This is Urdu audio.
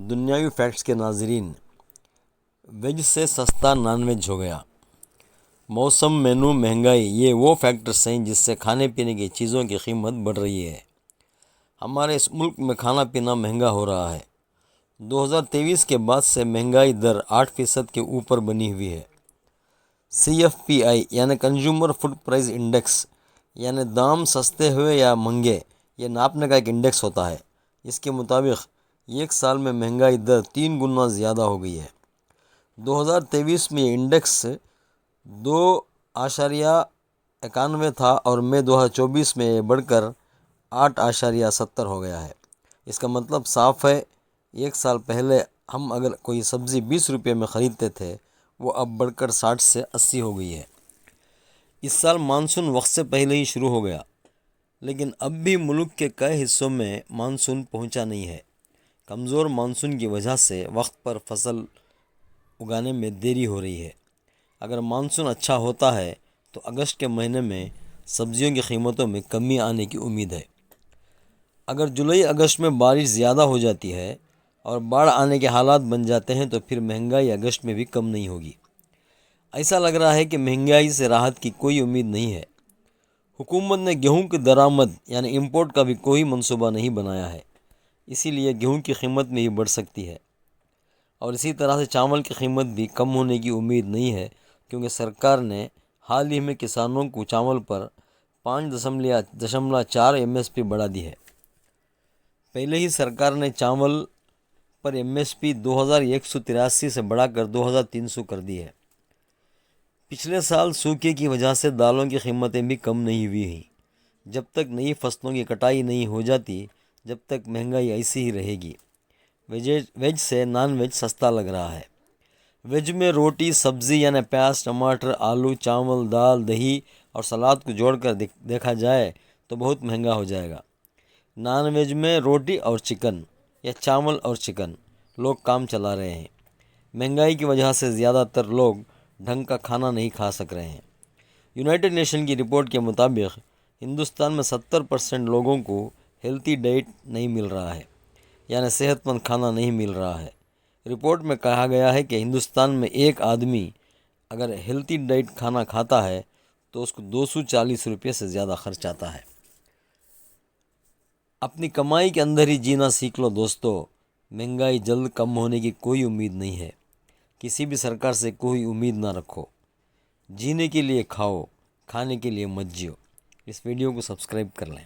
دنیاوی فیکٹس کے ناظرین، ویج سے سستا نان ویج ہو گیا۔ موسم، مینو، مہنگائی، یہ وہ فیکٹرز ہیں جس سے کھانے پینے کی چیزوں کی قیمت بڑھ رہی ہے۔ ہمارے اس ملک میں کھانا پینا مہنگا ہو رہا ہے۔ 2023 کے بعد سے مہنگائی در 8% کے اوپر بنی ہوئی ہے۔ CFPI یعنی کنزیومر فوڈ پرائز انڈیکس، یعنی دام سستے ہوئے یا مہنگے، یہ ناپنے کا ایک انڈیکس ہوتا ہے۔ اس کے مطابق ایک سال میں مہنگائی در 3 گنا زیادہ ہو گئی ہے۔ 2023 میں یہ انڈیکس 2.91 تھا اور مئی 2024 میں یہ بڑھ کر 8.70 ہو گیا ہے۔ اس کا مطلب صاف ہے، ایک سال پہلے ہم اگر کوئی سبزی 20 روپے میں خریدتے تھے، وہ اب بڑھ کر 60 سے 80 ہو گئی ہے۔ اس سال مانسون وقت سے پہلے ہی شروع ہو گیا، لیکن اب بھی ملک کے کئی حصوں میں مانسون پہنچا نہیں ہے۔ کمزور مانسون کی وجہ سے وقت پر فصل اگانے میں دیری ہو رہی ہے۔ اگر مانسون اچھا ہوتا ہے تو اگست کے مہینے میں سبزیوں کی قیمتوں میں کمی آنے کی امید ہے۔ اگر جولائی اگست میں بارش زیادہ ہو جاتی ہے اور باڑھ آنے کے حالات بن جاتے ہیں تو پھر مہنگائی اگست میں بھی کم نہیں ہوگی۔ ایسا لگ رہا ہے کہ مہنگائی سے راحت کی کوئی امید نہیں ہے۔ حکومت نے گیہوں کی درآمد یعنی امپورٹ کا بھی کوئی منصوبہ نہیں بنایا ہے، اسی لیے گیہوں کی قیمت میں بھی بڑھ سکتی ہے، اور اسی طرح سے چاول کی قیمت بھی کم ہونے کی امید نہیں ہے، کیونکہ سرکار نے حال ہی میں کسانوں کو چاول پر 5.4 MSP بڑھا دی ہے۔ پہلے ہی سرکار نے چاول پر MSP 2183 سے بڑھا کر 2300 کر دی ہے۔ پچھلے سال سوکھے کی وجہ سے دالوں کی قیمتیں بھی کم نہیں ہوئی ہیں۔ جب تک نئی فصلوں کی کٹائی نہیں ہو جاتی، جب تک مہنگائی ایسی ہی رہے گی۔ ویج سے نان ویج سستا لگ رہا ہے۔ ویج میں روٹی، سبزی یعنی پیاز، ٹماٹر، آلو، چاول، دال، دہی اور سلاد کو جوڑ کر دیکھا جائے تو بہت مہنگا ہو جائے گا۔ نان ویج میں روٹی اور چکن یا چاول اور چکن لوگ کام چلا رہے ہیں۔ مہنگائی کی وجہ سے زیادہ تر لوگ ڈھنگ کا کھانا نہیں کھا سک رہے ہیں۔ یونائٹڈ نیشن کی رپورٹ کے مطابق ہندوستان میں 70% لوگوں کو ہیلتھی ڈائٹ نہیں مل رہا ہے، یعنی صحت مند کھانا نہیں مل رہا ہے۔ رپورٹ میں کہا گیا ہے کہ ہندوستان میں ایک آدمی اگر ہیلتھی ڈائٹ کھانا کھاتا ہے تو اس کو 240 روپے سے زیادہ خرچ آتا ہے۔ اپنی کمائی کے اندر ہی جینا سیکھ لو دوستو، مہنگائی جلد کم ہونے کی کوئی امید نہیں ہے۔ کسی بھی سرکار سے کوئی امید نہ رکھو۔ جینے کے لیے کھاؤ، کھانے کے لیے مت جیو۔ اس ویڈیو کو سبسکرائب کر لیں۔